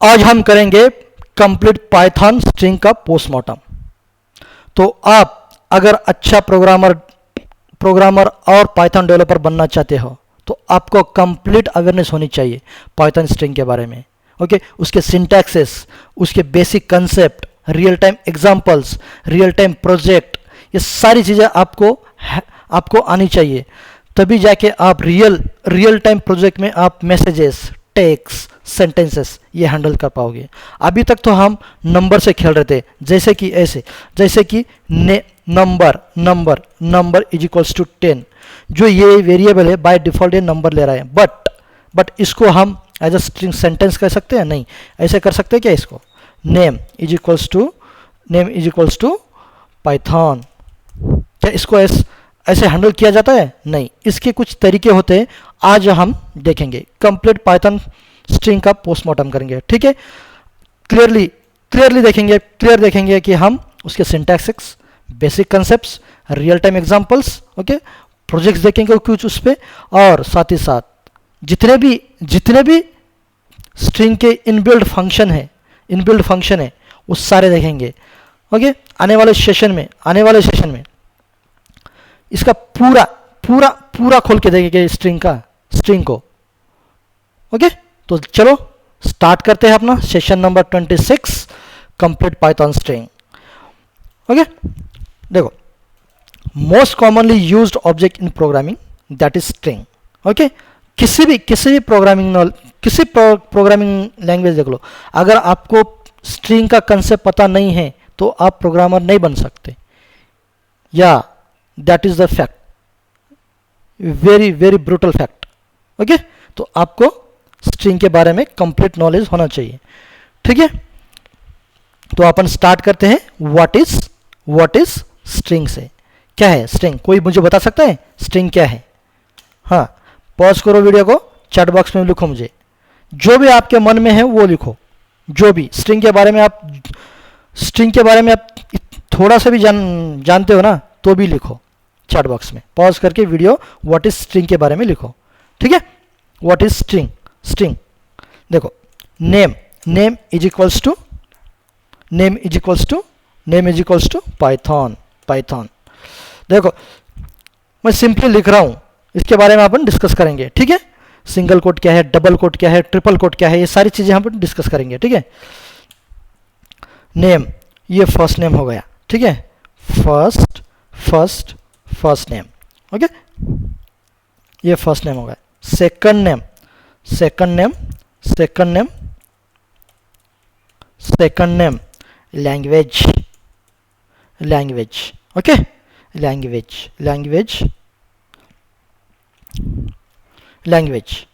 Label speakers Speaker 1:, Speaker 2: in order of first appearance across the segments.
Speaker 1: आज हम करेंगे कंप्लीट पाइथन स्ट्रिंग का पोस्टमार्टम। तो आप अगर अच्छा प्रोग्रामर और पाइथन डेवलपर बनना चाहते हो तो आपको कंप्लीट अवेयरनेस होनी चाहिए पाइथन स्ट्रिंग के बारे में। ओके, उसके सिंटैक्सेस, उसके basic concept, real time examples, real time project, ये सारी चीज़ें आपको आनी चाहिए। तभी जाके आप रियल टाइम प्रोजेक्ट में आप मैसेजेस, टेक्स्ट, सेंटेंसेस ये हैंडल कर पाओगे। अभी तक तो हम नंबर से खेल रहे थे, जैसे कि नंबर इज इक्वल्स टू 10, जो ये वेरिएबल है बाय डिफॉल्ट ये नंबर ले रहा है, बट इसको हम एज अ स्ट्रिंग सेंटेंस कर सकते हैं? नहीं। ऐसे कर सकते हैं क्या इसको? Name is equals to Python, क्या इसको ऐसे हैंडल किया जाता है? नहीं। इसके कुछ तरीके होते हैं, आज हम देखेंगे। कंप्लीट पाइथन स्ट्रिंग का पोस्टमार्टम करेंगे, ठीक है। क्लियर देखेंगे कि हम उसके syntax, basic concepts, real time examples, okay, projects देखेंगे कुछ उस पर, और साथ ही साथ जितने भी स्ट्रिंग के इनबिल्ड फंक्शन है वो सारे देखेंगे। ओके, आने वाले सेशन में इसका पूरा खोल के देखेंगे स्ट्रिंग को। ओके, तो चलो स्टार्ट करते हैं अपना session number 26 complete Python string. Okay, देखो, most commonly used object in programming that is string. Okay, किसी भी प्रोग्रामिंग लैंग्वेज देख लो, अगर आपको स्ट्रिंग का कंसेप्ट पता नहीं है तो आप प्रोग्रामर नहीं बन सकते, या that is the fact, very very brutal fact. Okay, तो आपको स्ट्रिंग के बारे में कंप्लीट नॉलेज होना चाहिए, ठीक है। तो अपन स्टार्ट करते हैं व्हाट इज स्ट्रिंग से। क्या है स्ट्रिंग? कोई मुझे बता सकता है स्ट्रिंग क्या है? हाँ, पॉज करो वीडियो को, चैट बॉक्स में लिखो, मुझे जो भी आपके मन में है वो लिखो। जो भी स्ट्रिंग के बारे में आप थोड़ा सा भी जानते हो ना, तो भी लिखो चैट बॉक्स में। पॉज करके वीडियो व्हाट इज स्ट्रिंग के बारे में लिखो, ठीक है। What is string? देखो, name is equals to Python. देखो, मैं सिंपली लिख रहा हूं, इसके बारे में अपन डिस्कस करेंगे, ठीक है। सिंगल कोट क्या है, डबल कोट क्या है, ट्रिपल कोट क्या है, ये सारी चीजें हम डिस्कस करेंगे, ठीक है। नेम, ये फर्स्ट नेम हो गया, ठीक है। फर्स्ट नेम, ओके, ये फर्स्ट नेम हो गया। Second name language, okay, language,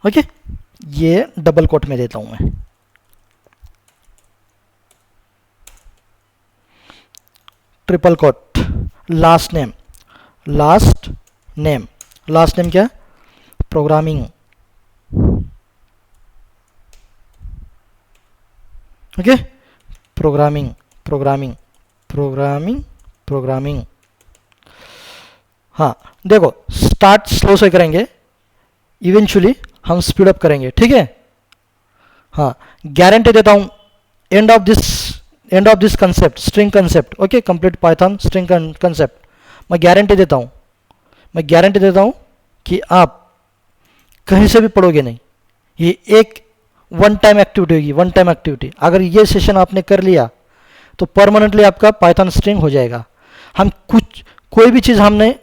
Speaker 1: okay, ये डबल कोट में देता हूं मैं। ट्रिपल कोट, लास्ट नेम क्या? Programming, okay, programming. हाँ, देखो, स्टार्ट स्लो से करेंगे, इवेंचुअली हम स्पीड अप करेंगे, ठीक है। हाँ, गारंटी देता हूं, end of this concept, string concept, okay, complete Python string concept, मैं गारंटी देता हूं कि आप कहीं से भी पढ़ोगे नहीं। ये एक वन टाइम एक्टिविटी। अगर ये सेशन आपने कर लिया तो परमानेंटली आपका पाइथन स्ट्रिंग हो जाएगा। कोई भी चीज़ हमने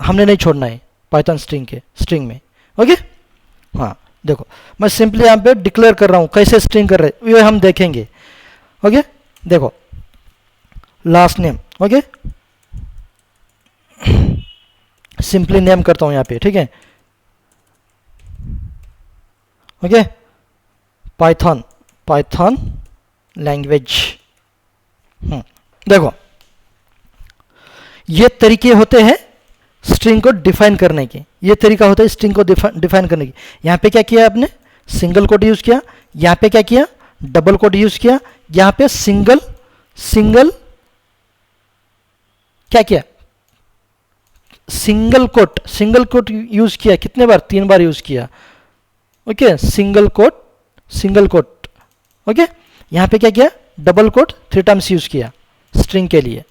Speaker 1: नहीं छोड़ना है पाइथन स्ट्रिंग में, ओके। हाँ, देखो, मैं सिंपली यहाँ पे डिक्लेयर कर रहा हूँ कैसे स्ट्रिंग कर रहे ये हम देखेंगे, ओके। देखो, last name, okay, simply name करता हूँ यहाँ पे, ठीक है, ओके। Python language. देखो, ये तरीके होते हैं स्ट्रिंग को डिफाइन करने के, यहां पे क्या किया आपने? सिंगल कोट यूज किया। यहां पे क्या किया? डबल कोट यूज किया। यहां पे सिंगल क्या किया? सिंगल कोट यूज किया। कितने बार? 3 बार यूज किया, ओके। सिंगल कोट ओके, यहाँ पे क्या किया, डबल कोट 3 टाइम्स यूज किया स्ट्रिंग के लिए,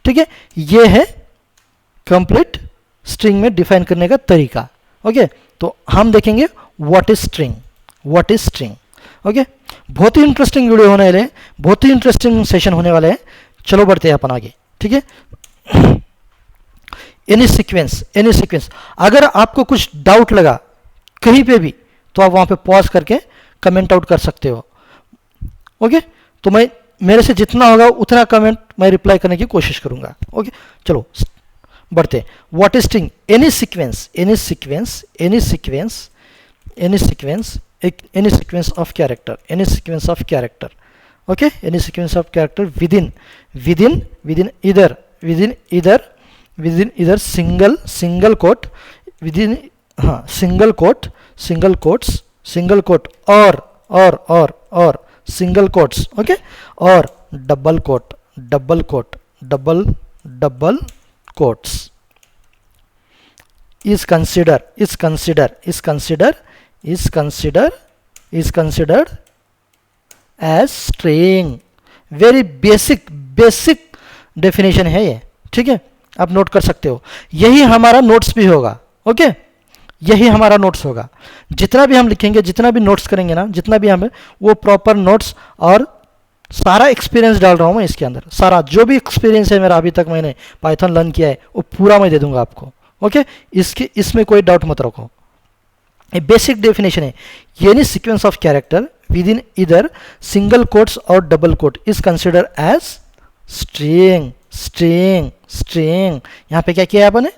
Speaker 1: ठीक है। ये है कंप्लीट स्ट्रिंग में डिफाइन करने का तरीका। ओके, तो हम देखेंगे what is string, what is string. Okay, बहुत ही इंटरेस्टिंग वीडियो होने वाले हैं, बहुत ही इंटरेस्टिंग सेशन होने वाले हैं। चलो बढ़ते हैं अपन आगे, ठीक है। एनी सीक्वेंस, अगर आपको कुछ डाउट लगा कहीं पे भी तो आप वहां पे पॉज करके कमेंट आउट कर सकते हो। ओके, तो मैं मेरे से जितना होगा उतना कमेंट मैं रिप्लाई करने की कोशिश करूंगा। ओके, चलो बढ़ते हैं। What is string, any sequence of character, any sequence of character. Okay, any sequence of character within इधर सिंगल कोट, विदिन, हाँ, सिंगल कोट और सिंगल कोट्स, ओके, और double quotes is considered as string। Very basic definition है ये, ठीक है, आप note कर सकते हो। यही हमारा नोट्स भी होगा। ओके, यही हमारा नोट्स होगा। जितना भी हम लिखेंगे, जितना भी नोट्स करेंगे ना, जितना भी हमें, वो प्रॉपर नोट्स और सारा एक्सपीरियंस डाल रहा हूँ मैं इसके अंदर। सारा जो भी एक्सपीरियंस है मेरा, अभी तक मैंने पाइथन लर्न किया है, वो पूरा मैं दे दूंगा आपको। ओके, इसमें कोई डाउट मत रखो। ए बेसिक डेफिनेशन है, any sequence of character within इधर सिंगल कोट्स और double quote is consider as string. यहाँ पे क्या किया है आपने,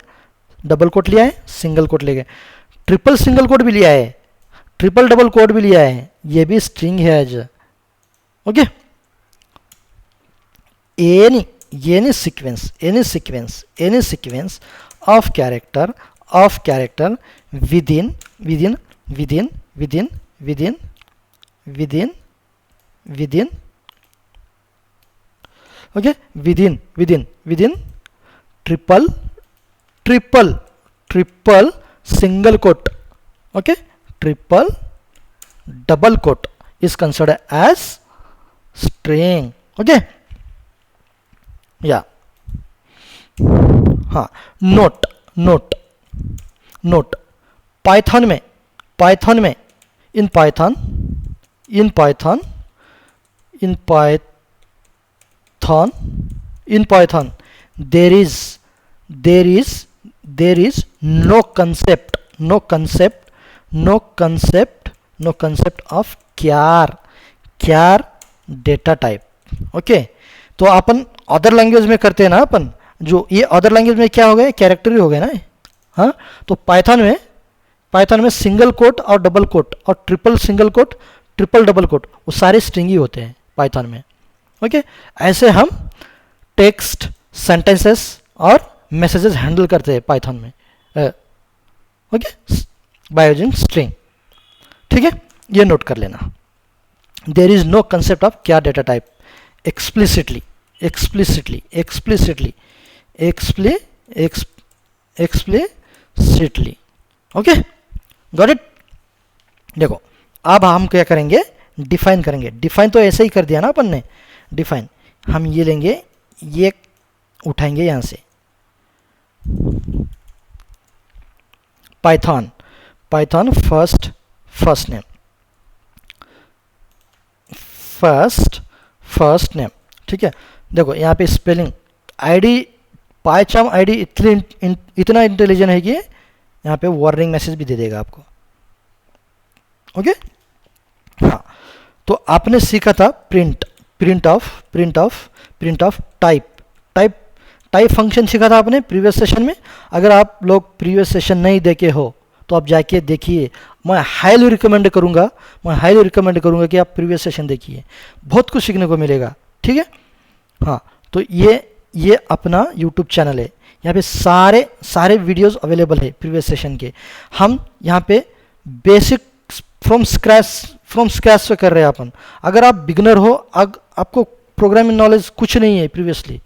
Speaker 1: डबल कोट लिया है, सिंगल कोट ले गए, ट्रिपल सिंगल कोट भी लिया है, ट्रिपल डबल कोट भी लिया है, ये भी स्ट्रिंग है आज। Okay, any sequence of character within okay, within triple single quote, okay, triple double quote is considered as string। okay, या हाँ, नोट पाइथन में in Python there is no concept of char data type. Okay, तो अपन other language में करते हैं ना, अपन जो ये अदर लैंग्वेज में क्या हो गया, कैरेक्टर ही हो गए ना। हाँ, तो पाइथन में सिंगल कोट और डबल कोट और triple single quote, triple double quote, वो सारे स्ट्रिंग ही होते हैं पाइथन में। ओके, ऐसे हम टेक्स्ट, सेंटेंसेस और मैसेजेस हैंडल करते हैं पाइथन में। Okay, by using string. ठीक है, ये नोट कर लेना। There is no concept of क्या data type explicitly। Okay, got it. देखो, अब हम क्या करेंगे, डिफाइन करेंगे। डिफाइन तो ऐसे ही कर दिया ना अपन ने। डिफाइन हम ये लेंगे, ये उठाएंगे यहां से, पाइथन फर्स्ट नेम। ठीक है, देखो यहाँ पे स्पेलिंग आईडी, पाइचाम आईडी इतना इंटेलिजेंट है कि यहाँ पे वार्निंग मैसेज भी दे देगा आपको। ओके, हाँ, तो आपने सीखा था प्रिंट ऑफ टाइप फंक्शन सीखा था आपने प्रीवियस सेशन में। अगर आप लोग प्रीवियस सेशन नहीं देखे हो तो आप जाके देखिए। मैं हाईली रिकमेंड करूंगा कि आप प्रीवियस सेशन देखिए, बहुत कुछ सीखने को मिलेगा। ठीक है, हाँ, तो ये अपना यूट्यूब चैनल है, यहाँ पे सारे वीडियोस अवेलेबल है प्रीवियस सेशन के। हम यहाँ पे बेसिक फ्रॉम स्क्रैच से कर रहे हैं अपन। अगर आप बिगनर हो, आपको प्रोग्रामिंग नॉलेज कुछ नहीं है प्रीवियसली,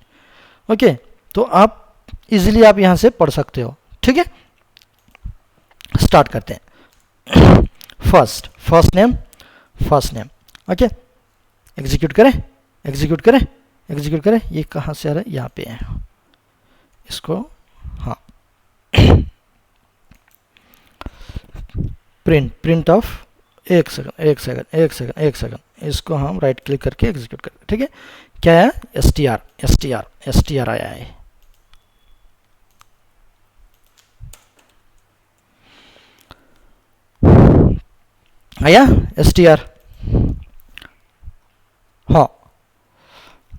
Speaker 1: ओके, तो आप इजीली आप यहाँ से पढ़ सकते हो। ठीक है, स्टार्ट करते हैं। First name. ओके, एग्जीक्यूट करें, एग्जीक्यूट करें, एग्जीक्यूट करें। ये कहाँ से आ रहा है, यहाँ पे है इसको, हाँ प्रिंट, प्रिंट ऑफ, एक सेकंड एक सेकंड एक सेकंड एक सेकंड, इसको हम राइट क्लिक करके एग्जीक्यूट करें। ठीक है, क्या है, str, str, str आया है। आया str, हाँ।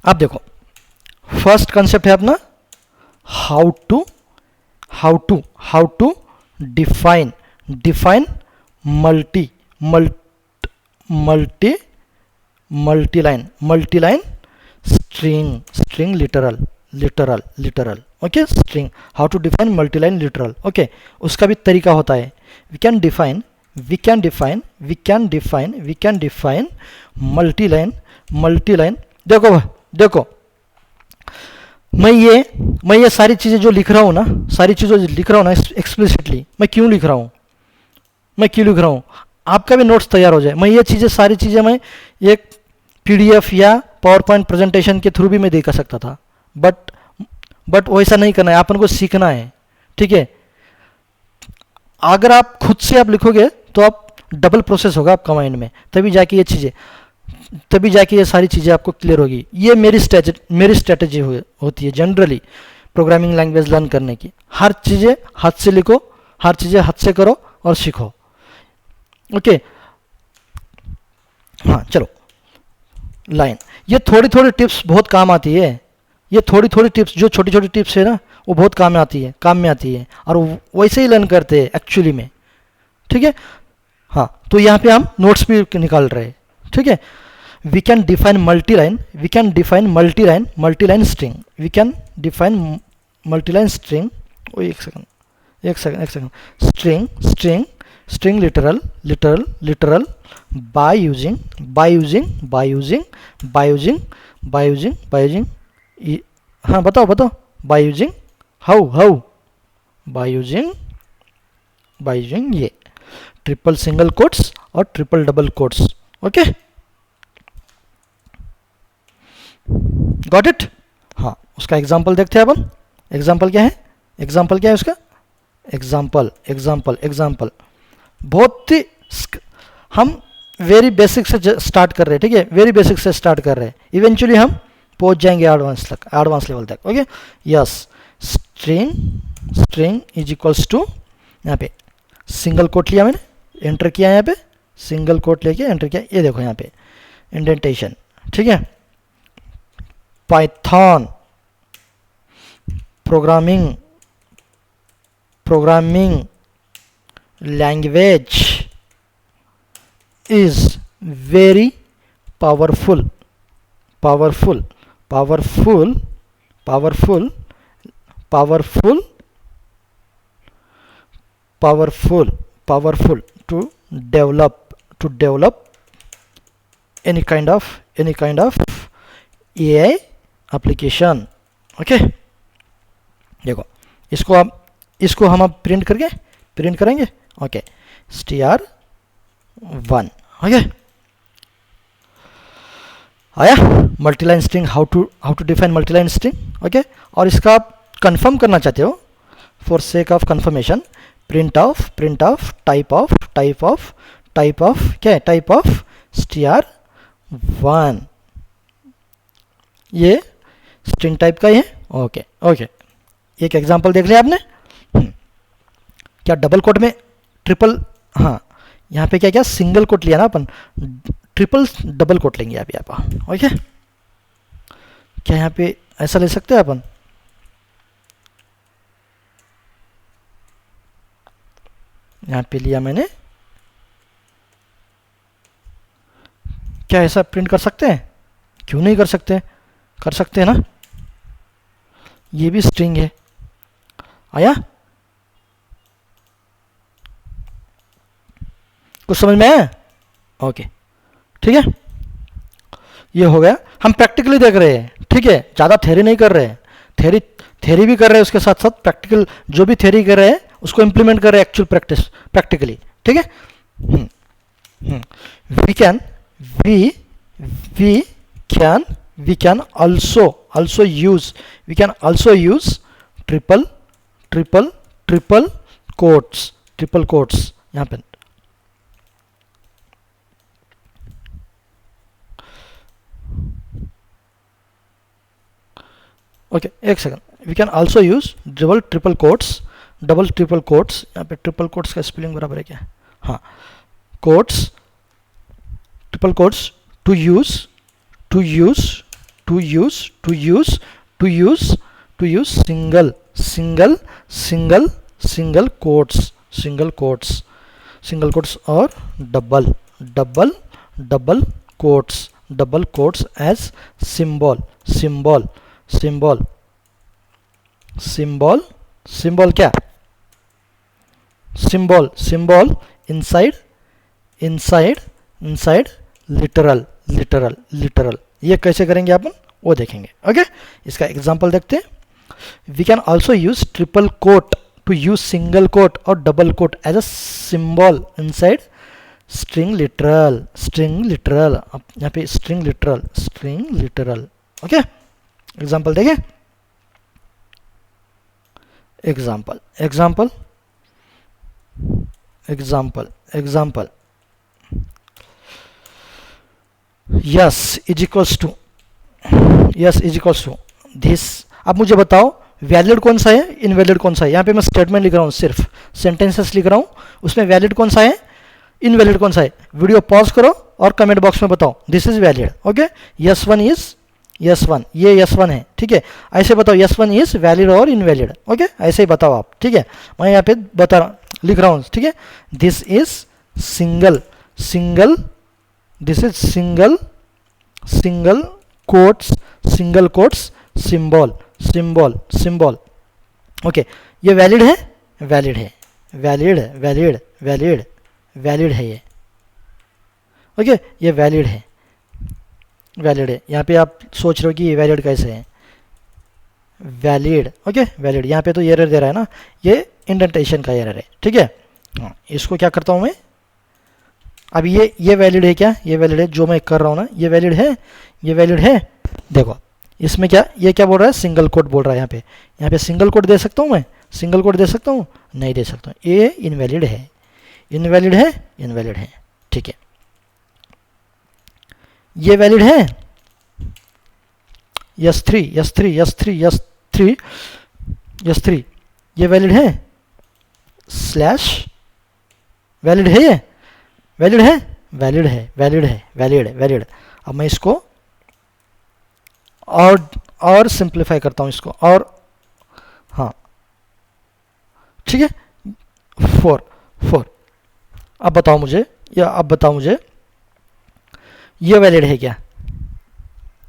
Speaker 1: अब देखो फर्स्ट कंसेप्ट है अपना how to define multiline string literal okay, string, how to define multiline literal okay. उसका भी तरीका होता है, वी कैन डिफाइन मल्टीलाइन। देखो मैं ये सारी चीज़ें जो लिख रहा हूँ ना, एक्सप्लिसिटली मैं क्यों लिख रहा हूँ, आपका भी नोट्स तैयार हो जाए। मैं ये चीज़ें, सारी चीज़ें मैं एक पीडीएफ या पावर पॉइंट प्रेजेंटेशन के थ्रू भी मैं देखा सकता था, बट वैसा नहीं करना है, अपन को सीखना है। ठीक है, अगर आप खुद से आप लिखोगे तो आप डबल प्रोसेस होगा आपका माइंड में, तभी जाके ये सारी चीज़ें आपको क्लियर होगी। ये मेरी स्ट्रेटेजी होती है जनरली प्रोग्रामिंग लैंग्वेज लर्न करने की। हर चीज़ें हाथ से लिखो, हर चीज़ें हाथ से करो और सीखो ओके। हाँ चलो, लाइन, ये थोड़ी टिप्स बहुत काम आती है। ये थोड़ी टिप्स, जो छोटी टिप्स है ना, वो बहुत काम में आती है और वैसे ही लर्न करते हैं एक्चुअली में। ठीक है, हाँ तो यहाँ पे हम नोट्स भी निकाल रहे हैं। ठीक है, we can define multiline string, एक second, string literal by using हाँ बताओ by using how by using ये ट्रिपल सिंगल कोट्स और triple double quotes okay, got it. हाँ, उसका एग्जांपल देखते हैं अपन। एग्जांपल क्या है उसका, एग्जांपल बहुत ही, हम वेरी बेसिक से स्टार्ट कर रहे हैं। ठीक है, वेरी बेसिक से स्टार्ट कर रहे हैं, इवेंचुअली हम पहुंच जाएंगे एडवांस लेवल तक okay. Yes, string is equals to, यहाँ पे सिंगल कोट लिया मैंने, एंटर किया, यहाँ पे सिंगल कोट लेके एंटर किया, ये देखो यहाँ पे इंडेंटेशन। ठीक है, Python programming language is very powerful to develop any kind of AI application okay. देखो इसको हम अब प्रिंट करेंगे ओके, str1 ओके। आया multiline string, how to define multiline string okay. और इसका आप कंफर्म करना चाहते हो, for sake of confirmation, print of type of क्या है, टाइप ऑफ str1, ये स्ट्रिंग टाइप का ही है ओके। एक एग्जांपल देख लिया आपने, क्या डबल कोट में ट्रिपल, हाँ यहाँ पे क्या सिंगल कोट लिया ना अपन, ट्रिपल डबल कोट लेंगे यहाँ पे ओके। क्या यहाँ पे ऐसा ले सकते हैं अपन, यहाँ पे लिया मैंने, क्या ऐसा प्रिंट कर सकते हैं, क्यों नहीं कर सकते हैं ना, ये भी स्ट्रिंग है। आया कुछ समझ में आया ओके। ठीक है, ये हो गया, हम प्रैक्टिकली देख रहे हैं। ठीक है, ज़्यादा थ्योरी नहीं कर रहे हैं, थ्योरी भी कर रहे हैं, उसके साथ साथ प्रैक्टिकल जो भी थ्योरी कर रहे हैं उसको इम्प्लीमेंट कर रहे हैं एक्चुअल प्रैक्टिकली। ठीक है, we can also use triple quotes यहाँ पे। ओके एक second, we can also use triple quotes यहाँ पे ट्रिपल कोट्स का स्पेलिंग बराबर है क्या? हाँ, quotes, triple quotes to use single quotes और डबल कोट्स एज सिंबल क्या? Symbol inside literal. ये कैसे करेंगे अपन वो देखेंगे। ओके, इसका एग्जांपल देखते हैं। We can also use triple quote to use single quote और double quote as a symbol inside string literal. यहाँ पे स्ट्रिंग लिटरल। ओके, एग्जांपल देखें। Example s is equals to this. अब मुझे बताओ वैलिड कौन सा है, इनवैलिड कौन सा है। यहाँ पे मैं स्टेटमेंट लिख रहा हूँ, सिर्फ सेंटेंसेस लिख रहा हूँ, उसमें वैलिड कौन सा है, इनवैलिड कौन सा है। वीडियो पॉज करो और कमेंट बॉक्स में बताओ this is valid. Okay, yes1 is yes1, ये yes1 है, ठीक है। ऐसे बताओ yes1 इज वैलिड और इनवैलिड। ओके, ऐसे ही बताओ आप, ठीक है। मैं यहाँ पे लिख रहा हूँ, ठीक है। This is single quotes symbol. Okay, ये वैलिड है ये। ओके, ये वैलिड है। यहाँ पे आप सोच रहे हो कि ये वैलिड कैसे है, ओके वैलिड। यहाँ पे तो एरर दे रहा है ना, ये इंडेंटेशन का एरर है, ठीक है। हाँ, इसको क्या करता हूँ मैं, अब ये वैलिड है क्या? ये वैलिड है, जो मैं कर रहा हूँ ना, ये वैलिड है। देखो इसमें क्या, ये क्या बोल रहा है, सिंगल कोट बोल रहा है। यहाँ पे सिंगल कोट दे सकता हूँ मैं, नहीं दे सकता हूँ। ये इनवैलिड है, ठीक है। ये वैलिड है, yes3, ये वैलिड है, स्लैश वैलिड है, ये वैलिड। अब मैं इसको और सिंप्लीफाई करता हूँ इसको, और हाँ ठीक है, 4। अब बताओ मुझे ये वैलिड है क्या?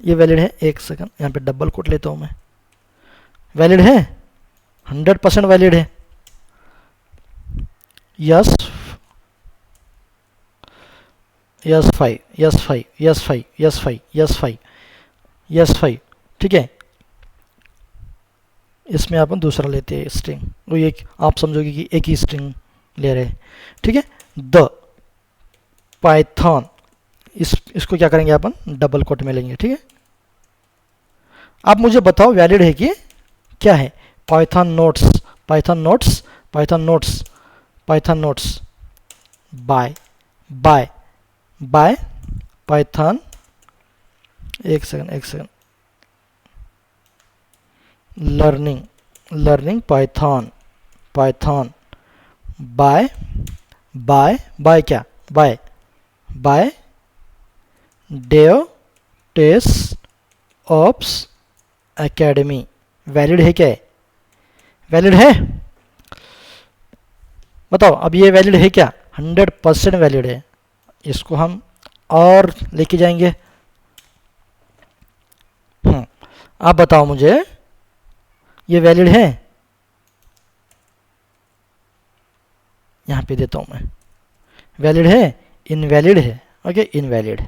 Speaker 1: ये वैलिड है। एक सेकंड, यहाँ पे डबल कोट लेता हूँ मैं। वैलिड है, 100% वैलिड है। यस 5, ठीक है। इसमें अपन दूसरा लेते हैं स्ट्रिंग, वो एक आप समझोगे कि एक ही स्ट्रिंग ले रहे हैं, ठीक है। द पाइथन, इसको क्या करेंगे अपन, डबल कोट में लेंगे, ठीक है। अब मुझे बताओ वैलिड है कि क्या है? Python notes by Python. एक सेकंड, लर्निंग पाइथन बाय क्या, by Dev test ops academy. Valid है क्या? वैलिड है, बताओ। अब ये वैलिड है क्या? 100% वैलिड है। इसको हम और लेके जाएंगे। आप बताओ मुझे, ये वैलिड है? यहाँ पे देता हूँ मैं, वैलिड है, इनवैलिड है। Okay, invalid.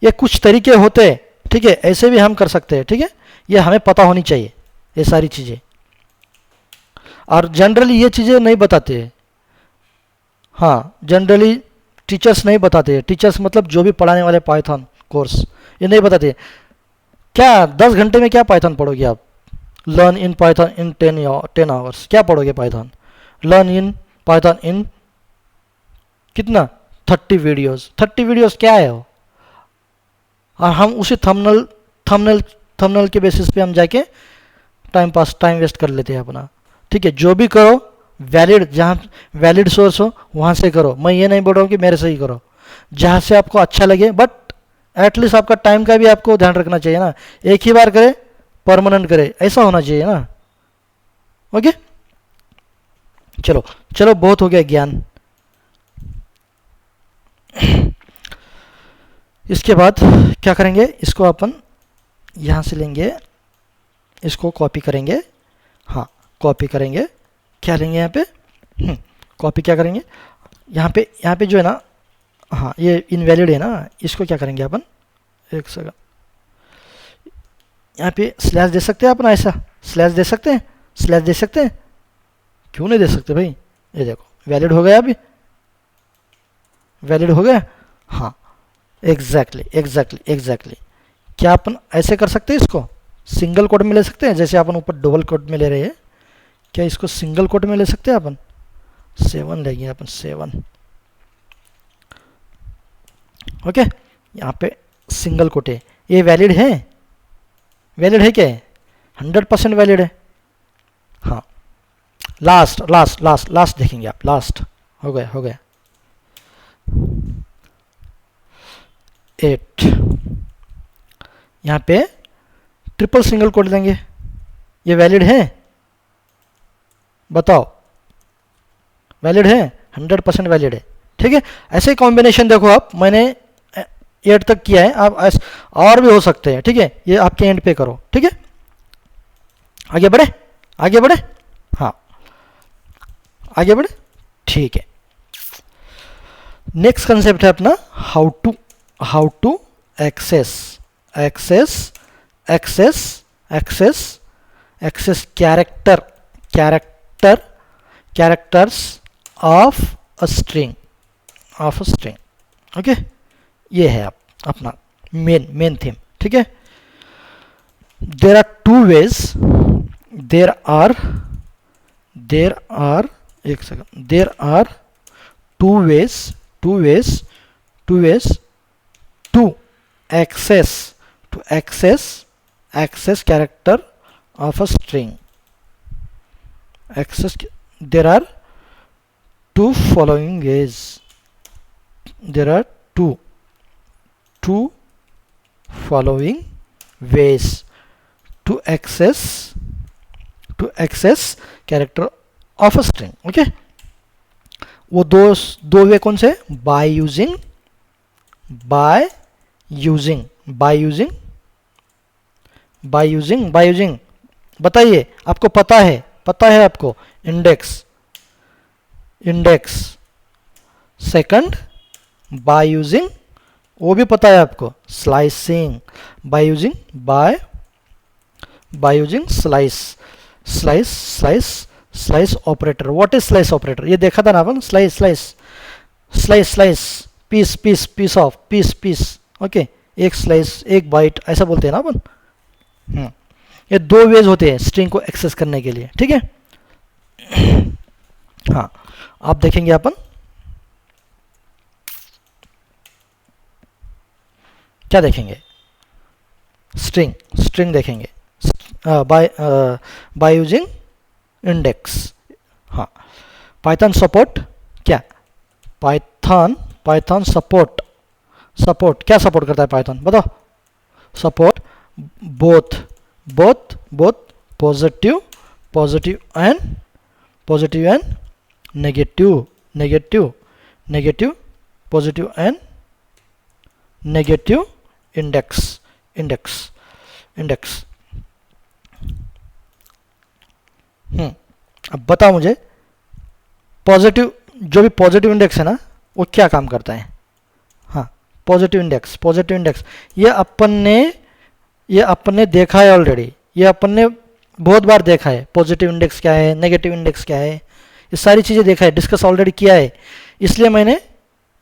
Speaker 1: ये कुछ तरीके होते हैं, ठीक है, ऐसे भी हम कर सकते हैं, ठीक है। ये हमें पता होनी चाहिए ये सारी चीज़ें, और जनरली ये चीज़ें नहीं बताते हैं। हाँ, जनरली टीचर्स नहीं बताते, टीचर्स मतलब जो भी पढ़ाने वाले पाइथन कोर्स, ये नहीं बताते। क्या 10 घंटे में क्या पाइथन पढ़ोगे आप? Learn in Python in 10 hours, क्या पढ़ोगे पाइथन? लर्न इन पाइथन इन कितना? 30 वीडियोस। 30 वीडियोस क्या है वो? और हम उसी थंबनेल के बेसिस पे हम जाके टाइम वेस्ट कर लेते हैं अपना। ठीक है, जो भी करो वैलिड, जहाँ वैलिड सोर्स हो वहाँ से करो। मैं ये नहीं बोल रहा हूँ कि मेरे से ही करो, जहाँ से आपको अच्छा लगे, बट एटलीस्ट आपका टाइम का भी आपको ध्यान रखना चाहिए ना। एक ही बार करे, परमानेंट करे, ऐसा होना चाहिए ना। ओके, चलो चलो, बहुत हो गया ज्ञान। इसके बाद क्या करेंगे, इसको अपन यहाँ से लेंगे, इसको कॉपी करेंगे। हाँ, कॉपी करेंगे, क्या लेंगे यहाँ पे, कॉपी क्या करेंगे, यहाँ पे जो है ना, हाँ ये इनवैलिड है ना, इसको क्या करेंगे अपन, एक सेकंड, यहाँ पे स्लैश दे सकते हैं अपन, ऐसा स्लैश दे सकते हैं, स्लैश दे सकते हैं, क्यों नहीं दे सकते भाई? ये देखो वैलिड हो गया, अभी वैलिड हो गया। हाँ एग्जैक्टली। क्या अपन ऐसे कर सकते हैं, इसको सिंगल कोड में ले सकते हैं, जैसे अपन ऊपर डबल कोड में ले रहे हैं, क्या इसको सिंगल कोड में ले सकते हैं अपन? 7 लेंगे अपन, 7। ओके, यहाँ पे सिंगल कोट है, ये वैलिड है, वैलिड है क्या? 100% वैलिड है। हाँ, लास्ट देखेंगे आप, लास्ट हो गया 8। यहाँ पे ट्रिपल सिंगल कोट देंगे, ये वैलिड है? बताओ, वैलिड है? 100% वैलिड है। ठीक है, ऐसे कॉम्बिनेशन देखो आप, मैंने 8 तक किया है, आप और भी हो सकते हैं। ठीक है, ये आपके एंड पे करो। ठीक है, आगे बढ़े, हाँ आगे बढ़े। ठीक है, नेक्स्ट कंसेप्ट है अपना how to access characters of a string. Okay, ये है आप अपना मेन थीम। ठीक है, there are two ways, there are two ways to access character of a string. There are two following ways. There are two following ways to access character of a string. Okay, वो दो वे कौन से? by using बताइए, आपको पता है आपको? Index. Second by using, वो भी पता है आपको? Slicing, by using slice operator. What is slice operator? ये देखा था ना अपन, slice piece of piece. Okay, एक स्लाइस, एक बाइट, ऐसा बोलते हैं ना अपन। ये दो वेज होते हैं स्ट्रिंग को एक्सेस करने के लिए। ठीक है, हाँ आप देखेंगे अपन क्या देखेंगे, स्ट्रिंग देखेंगे बाय यूजिंग इंडेक्स। हाँ, पाइथन सपोर्ट क्या? पाइथन सपोर्ट क्या सपोर्ट करता है पाइथन? बताओ। Support both positive and negative positive and negative index. अब बताओ मुझे, पॉजिटिव, जो भी पॉजिटिव इंडेक्स है ना, वो क्या काम करता है? हाँ, पॉजिटिव इंडेक्स ये अपन ने देखा है ऑलरेडी, ये अपन ने बहुत बार देखा है। पॉजिटिव इंडेक्स क्या है, नेगेटिव इंडेक्स क्या है, ये सारी चीज़ें देखा है, डिस्कस ऑलरेडी किया है। इसलिए मैंने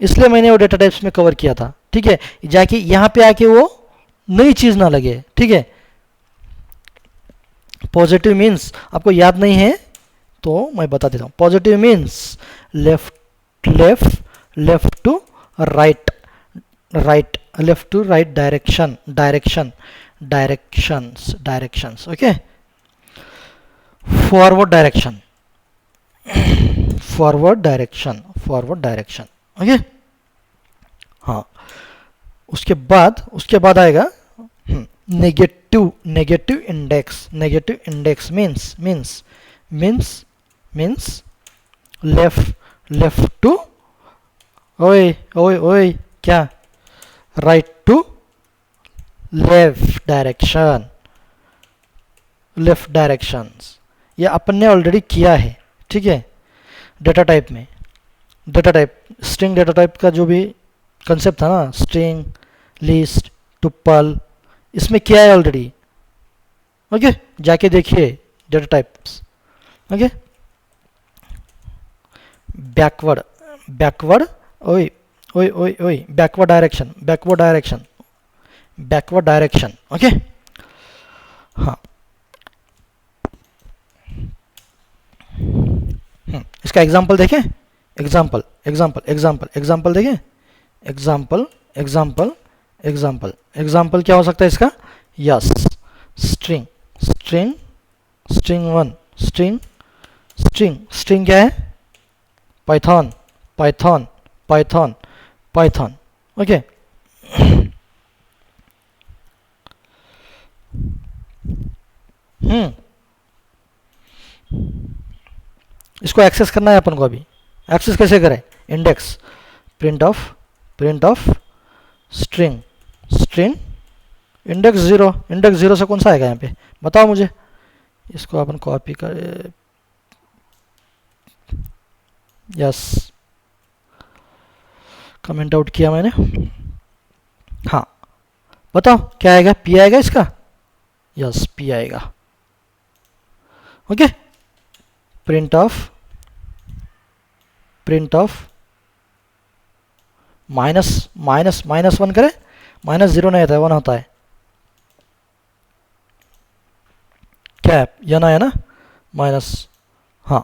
Speaker 1: इसलिए मैंने वो डेटा टाइप्स में कवर किया था, ठीक है, जाके यहाँ पे आके वो नई चीज़ ना लगे, ठीक है। पॉजिटिव मीन्स आपको याद नहीं है तो मैं बता देता हूँ। Positive means left left, left to right, right left to right direction, direction, directions, directions, okay. Forward direction, forward direction, forward direction, okay. हाँ, उसके बाद आएगा negative, negative index. Negative index means left, left to, ओए ओए ओए क्या, right to left direction, left directions. ये अपन ने ऑलरेडी किया है, ठीक है, डेटा टाइप में। Data type, string data type का जो भी कंसेप्ट था ना, स्ट्रिंग, लिस्ट, टुपल, इसमें किया है ऑलरेडी, ओके। जाके देखिए data types, okay. Backward, backward, ओए ओए ओए ओए, backward direction, backward direction, backward direction, okay. हाँ, इसका एग्जाम्पल देखें, एग्जाम्पल एग्जाम्पल एग्जाम्पल एग्जाम्पल देखें, एग्जाम्पल एग्जाम्पल एग्जाम्पल। एग्जाम्पल क्या हो सकता है इसका? Yes, string, string, string one, string, string, string क्या है? Python, Python, Python, Python, okay. इसको एक्सेस करना है अपन को। अभी एक्सेस कैसे करें? Index, print of string, string index zero. Index zero से कौन सा आएगा यहाँ पे बताओ मुझे। इसको अपन कॉपी कर, यस, कमेंट आउट किया मैंने। हाँ बताओ क्या आएगा? पी आएगा इसका? यस, पी आएगा, okay. Print of minus minus minus one करें, माइनस जीरो नहीं आता है, वन होता है। क्या है? यह ना है ना, माइनस, हाँ,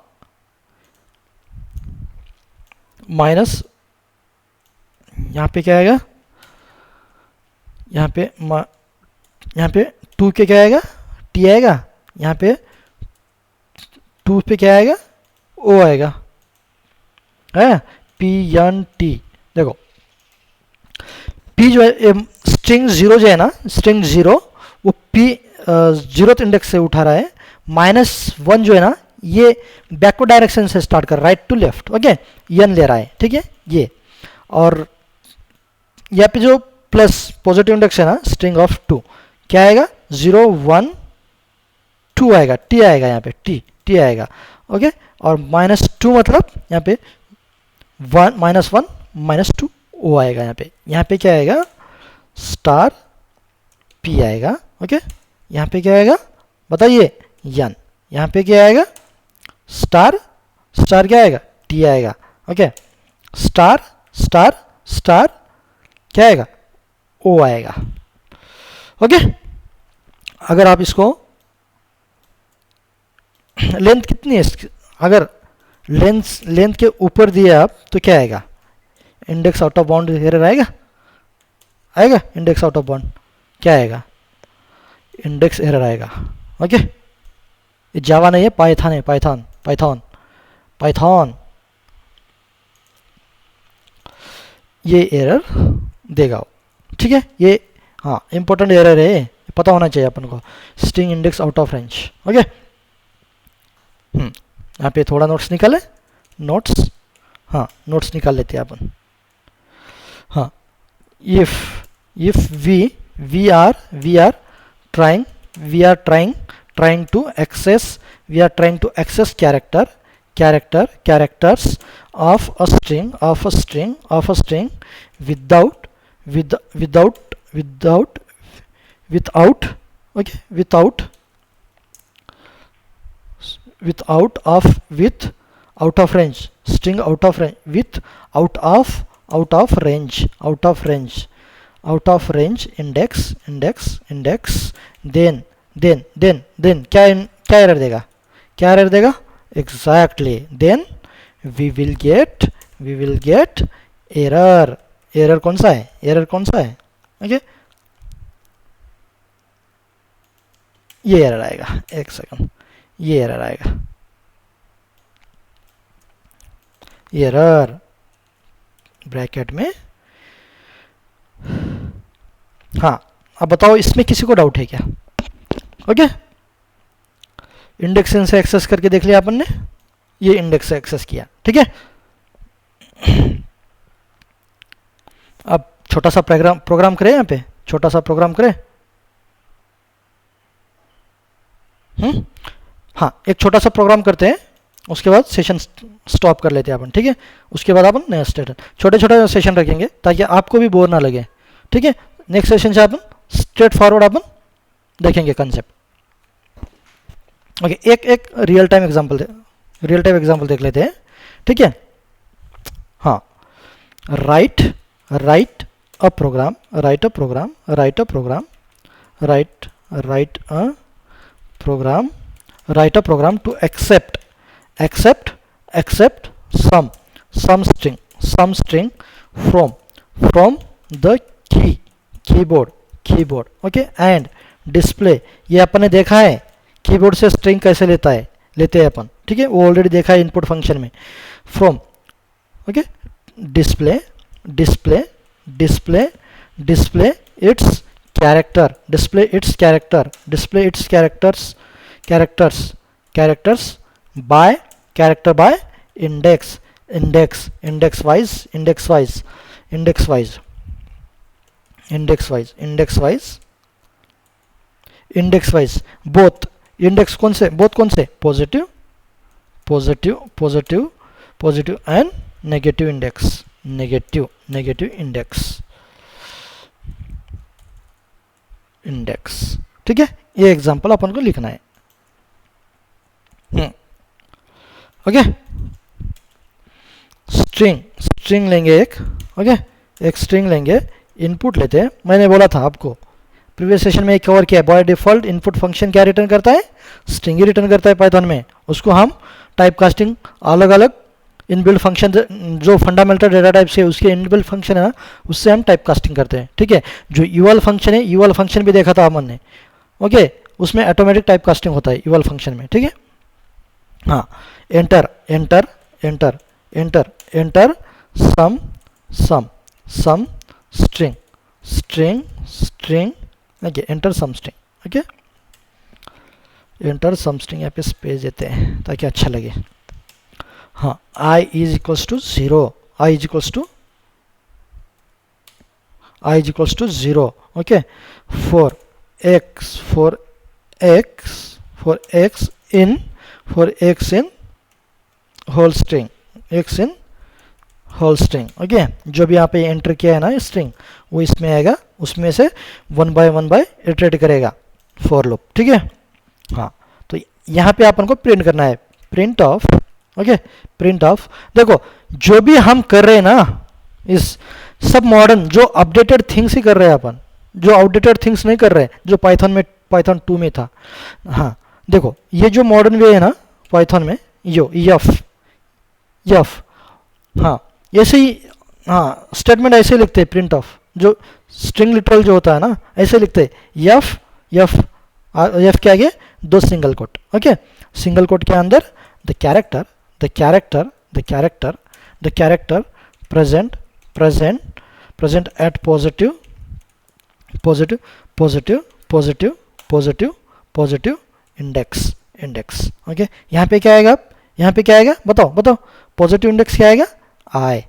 Speaker 1: माइनस, यहाँ पे क्या आएगा? यहाँ पे टू के क्या आएगा? टी आएगा। यहाँ पे टू पे क्या आएगा? ओ आएगा, है पी एन टी। देखो पी जो है, स्ट्रिंग जीरो जो है ना, स्ट्रिंग जीरो, वो पी जीरोथ इंडेक्स से उठा रहा है। माइनस वन जो है ना, ये बैकवर्ड डायरेक्शन से स्टार्ट कर, right to left, okay, n ले रहा है, ठीक है ये। और यहाँ पे जो प्लस पॉजिटिव इंडेक्स है ना, स्ट्रिंग ऑफ टू, क्या आएगा? जीरो वन टू आएगा, टी आएगा, यहाँ पे टी आएगा, ओके। और माइनस टू मतलब यहाँ पे one, minus one, minus two, O आएगा। यहाँ पे क्या आएगा? स्टार पी आएगा, ओके। यहाँ पे क्या आएगा बताइए? एन। यहाँ पे क्या आएगा? स्टार, स्टार क्या आएगा? टी आएगा, ओके। स्टार स्टार स्टार क्या आएगा? ओ आएगा, ओके। अगर आप इसको, लेंथ कितनी है अगर लेंथ के ऊपर दिए आप तो क्या आएगा? Index out of bound error आएगा, आएगा। इंडेक्स आउट ऑफ बाउंड क्या आएगा? इंडेक्स एरर आएगा, ओके। ये जावा नहीं है, पाइथन है, पाइथन, पाइथन, पाइथन, ये एरर देगा, ठीक है। ये हाँ इंपॉर्टेंट एरर है, पता होना चाहिए अपन को। String index out of range, okay. यहाँ पे थोड़ा नोट्स निकाले, नोट्स, हाँ नोट्स निकाल लेते हैं अपन। हाँ, if we are trying to access, we are trying to access characters of a string without okay, with out of range, string out of range, with out of out of range, out of range, out of range index, index, index, then then then then क्या क्या error देगा, क्या error देगा, exactly, then we will get error, error कौन सा है, error कौन सा है, ओके ये एरर आएगा, एक सेकंड, ये एरर आएगा, एरर ब्रैकेट में। हाँ अब बताओ इसमें किसी को डाउट है क्या, ओके इंडेक्स से एक्सेस करके देख लिया अपन ने, ये इंडेक्स से एक्सेस किया, ठीक है। अब छोटा सा प्रोग्राम करें, यहाँ पे छोटा सा प्रोग्राम करें, हाँ एक छोटा सा प्रोग्राम करते हैं, उसके बाद सेशन स्टॉप कर लेते हैं अपन, ठीक है। उसके बाद अपन नया स्टेट छोटे छोटे सेशन रखेंगे ताकि आपको भी बोर ना लगे, ठीक है। नेक्स्ट सेशन से अपन स्ट्रेट फॉरवर्ड अपन देखेंगे कंसेप्ट, ओके। एक रियल टाइम एग्जांपल देख लेते हैं, ठीक है। हाँ write a program to accept some string from the keyboard, okay, and display, ये अपन ने देखा है कीबोर्ड से स्ट्रिंग कैसे लेते हैं अपन, ठीक है, वो ऑलरेडी देखा है इनपुट फंक्शन में, from, okay, display it's character bye index wise both index कौन से, पॉजिटिव एंड नेगेटिव इंडेक्स, ठीक है। ये एग्जांपल अपन को लिखना है, ओके। स्ट्रिंग लेंगे एक, ओके, एक स्ट्रिंग लेंगे, इनपुट लेते हैं, मैंने बोला था आपको प्रीवियस सेशन में कवर किया है, बाय डिफॉल्ट इनपुट फंक्शन क्या रिटर्न करता है, स्ट्रिंग ही रिटर्न करता है पाइथन में, उसको हम टाइप कास्टिंग अलग अलग इनबिल्ट फंक्शन जो फंडामेंटल डेटा टाइप से उसके इनबिल्ट फंक्शन है ना, उससे हम टाइप कास्टिंग करते हैं, ठीक है। जो यूएल फंक्शन है, यूएल फंक्शन भी देखा था अपन ने, ओके, उसमें ऑटोमेटिक टाइप कास्टिंग होता है यूएल फंक्शन में, ठीक है। हाँ एंटर सम स्ट्रिंग ओके, एंटर सम स्ट्रिंग, ओके, एंटर सम स्ट्रिंग, यहाँ पे स्पेस देते हैं ताकि अच्छा लगे। हाँ i is equals to 0, okay, for x in whole string, okay, जो भी यहाँ पे एंटर किया है ना स्ट्रिंग, वो इसमें आएगा, उसमें से वन बाय इटरेट करेगा फॉर लूप, ठीक है। हाँ तो यहाँ पे अपन को प्रिंट करना है, print of, okay, print of, देखो जो भी हम कर रहे हैं ना, इस सब मॉडर्न जो अपडेटेड थिंग्स ही कर रहे हैं अपन, जो आउटडेटेड थिंग्स नहीं कर रहे, जो पाइथन 2 में था। हाँ देखो ये जो मॉडर्न वे है ना पाइथन में, यो यफ, हाँ ऐसे ही, हाँ स्टेटमेंट ऐसे लिखते हैं, प्रिंट ऑफ, जो स्ट्रिंग लिटरल जो होता है ना ऐसे लिखते हैं, यफ के आगे 2 single quote, okay, single quote के अंदर the character present at positive index, okay. यहाँ पे क्या आएगा, बताओ पॉजिटिव इंडेक्स क्या आएगा, I,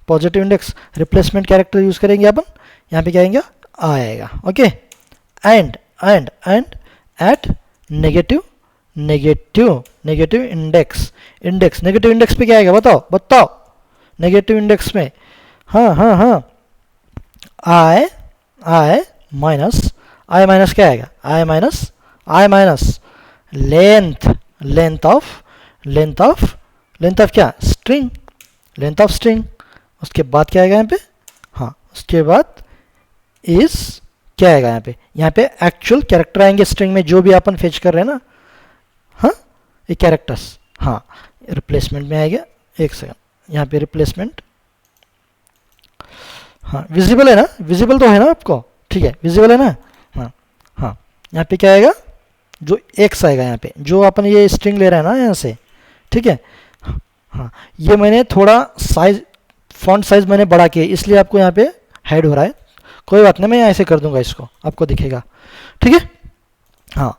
Speaker 1: positive index replacement character use करेंगे अपन, यहाँ पे क्या आएगा, आई आएगा, okay. And at negative index पे क्या आएगा, बताओ नेगेटिव इंडेक्स में, हाँ आई माइनस क्या आएगा, आई माइनस लेंथ ऑफ क्या, स्ट्रिंग, उसके बाद क्या आएगा यहाँ पे, हाँ उसके बाद इज क्या आएगा यहाँ पे एक्चुअल कैरेक्टर आएंगे स्ट्रिंग में जो भी अपन फेच कर रहे हैं ना, हाँ ये कैरेक्टर्स, हाँ रिप्लेसमेंट में आएगा। एक सेकंड, यहाँ पे रिप्लेसमेंट, हाँ विजिबल है ना, विजिबल तो है ना आपको, ठीक है विजिबल है ना, हाँ हाँ यहाँ पे क्या आएगा, जो एक्स आएगा यहाँ पे, जो अपन ये स्ट्रिंग ले रहे हैं ना यहाँ से, ठीक है। हाँ ये मैंने थोड़ा साइज, फॉन्ट साइज मैंने बढ़ा के, इसलिए आपको यहाँ पे हाइड हो रहा है, कोई बात नहीं, मैं ऐसे कर दूंगा, इसको आपको दिखेगा, ठीक है। हाँ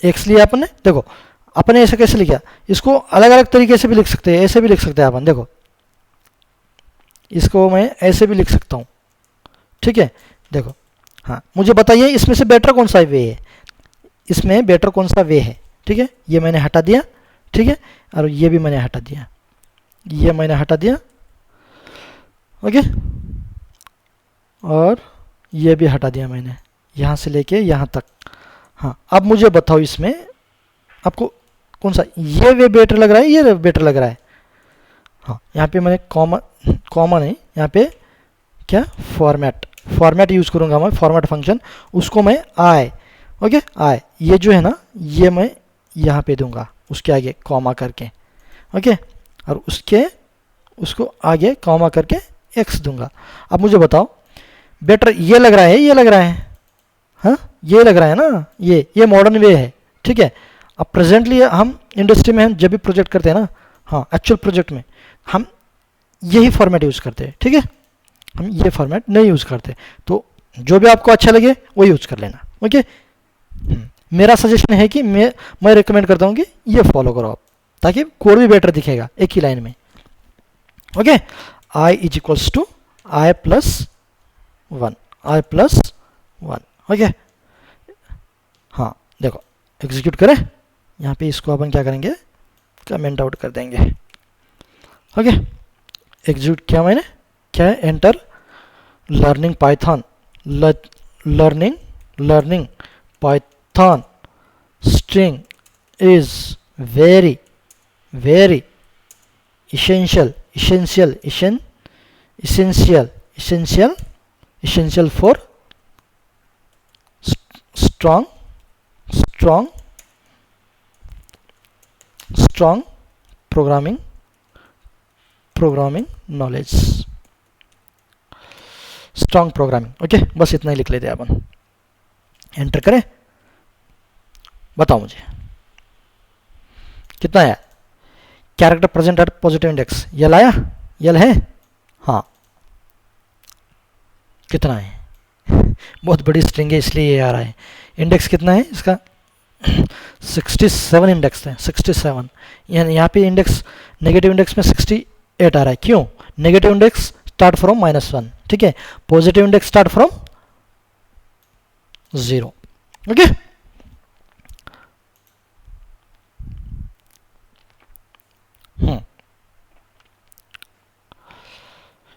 Speaker 1: एक्स लिया अपन ने, देखो अपन ने ऐसे कैसे लिखा, इसको अलग अलग तरीके से भी लिख सकते हैं, ऐसे भी लिख सकते हैं अपन, देखो इसको मैं ऐसे भी लिख सकता हूँ, ठीक है। देखो हाँ मुझे बताइए इसमें से बेटर कौन सा वे है, इसमें बेटर कौन सा वे है, ठीक है। ये मैंने हटा दिया, ठीक है, और ये भी मैंने हटा दिया, ये मैंने हटा दिया, ओके, और ये भी हटा दिया मैंने, यहाँ से लेके यहाँ तक। हाँ अब मुझे बताओ इसमें आपको कौन सा ये वे बेटर लग रहा है, ये बेटर लग रहा है। हाँ यहाँ पे मैंने कॉमा नहीं, यहाँ पे क्या फॉर्मेट यूज़ करूँगा मैं, फॉर्मेट फंक्शन, उसको मैं आई, ओके आई, ये जो है ना ये मैं यहाँ पे दूंगा उसके आगे कॉमा करके, ओके, और उसको आगे कॉमा करके एक्स दूंगा। अब मुझे बताओ बेटर ये लग रहा है, ये लग रहा है, हाँ ये लग रहा है ना, ये मॉडर्न वे है, ठीक है। अब प्रेजेंटली हम इंडस्ट्री में हम जब भी प्रोजेक्ट करते हैं ना, हाँ एक्चुअल प्रोजेक्ट में हम यही फॉर्मेट यूज़ करते हैं, ठीक है, हम ये फॉर्मेट नहीं यूज़ करते, तो जो भी आपको अच्छा लगे वो यूज़ कर लेना, ओके। मेरा सजेशन है कि मैं रिकमेंड करता हूँ कि ये फॉलो करो आप, ताकि कोड भी बेटर दिखेगा एक ही लाइन में, okay. I is equals to i plus one, i plus one, okay. हाँ देखो एग्जीक्यूट करें, यहाँ पे इसको अपन क्या करेंगे, कमेंट आउट कर देंगे, ओके। एग्जीक्यूट किया मैंने, क्या है, enter learning Python, learning Python string is very essential for strong programming knowledge, strong programming, okay. बस इतना ही लिख लेते हैं अपन, एंटर करें, बताओ मुझे कितना है, character present at positive index, L आया, यल है, हाँ कितना है बहुत बड़ी स्ट्रिंग है इसलिए ये आ रहा है। इंडेक्स कितना है इसका 67 इंडेक्स है, 67, यहाँ पे इंडेक्स नेगेटिव इंडेक्स में 68 आ रहा है, क्यों, नेगेटिव इंडेक्स स्टार्ट फ्रॉम -1, ठीक है, positive index start from 0, okay.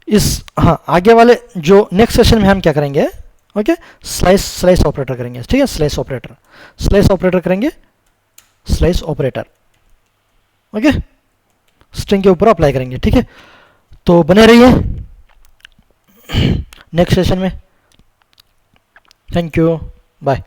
Speaker 1: इस हाँ आगे वाले जो नेक्स्ट सेशन में हम क्या करेंगे, ओके, स्लाइस ऑपरेटर करेंगे, ठीक है, स्लाइस ऑपरेटर करेंगे, स्लाइस ऑपरेटर, ओके, स्ट्रिंग के ऊपर अप्लाई करेंगे, ठीक है। तो बने रहिए नेक्स्ट सेशन में, थैंक यू, बाय।